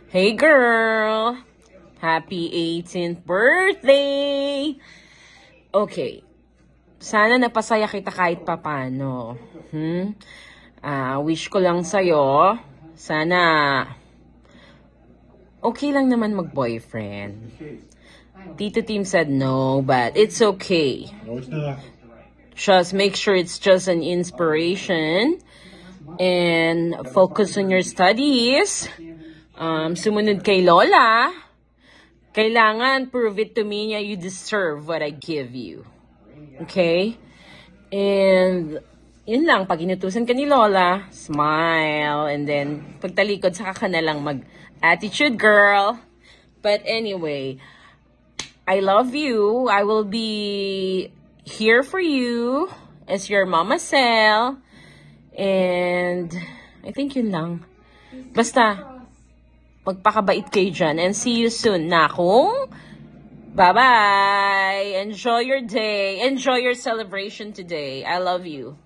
Hey girl! Happy 18th birthday! Okay. Sana napasaya kita kahit papano. Wish ko lang sa'yo, sana okay lang naman mag-boyfriend. Tito Tim said no, but it's okay. No, it's not. Just make sure it's just an inspiration and focus on your studies. Sumunod kay Lola. Kailangan prove it to me na you deserve what I give you. Okay? And yun lang, pag inutusan ka ni Lola, smile, and then pagtalikod saka ka na lang mag-attitude, girl. But anyway, I love you. I will be here for you as your mama Sel. And I think yun lang. Basta, magpakabait kayo dyan. And see you soon, nakong. Bye-bye. Enjoy your day. Enjoy your celebration today. I love you.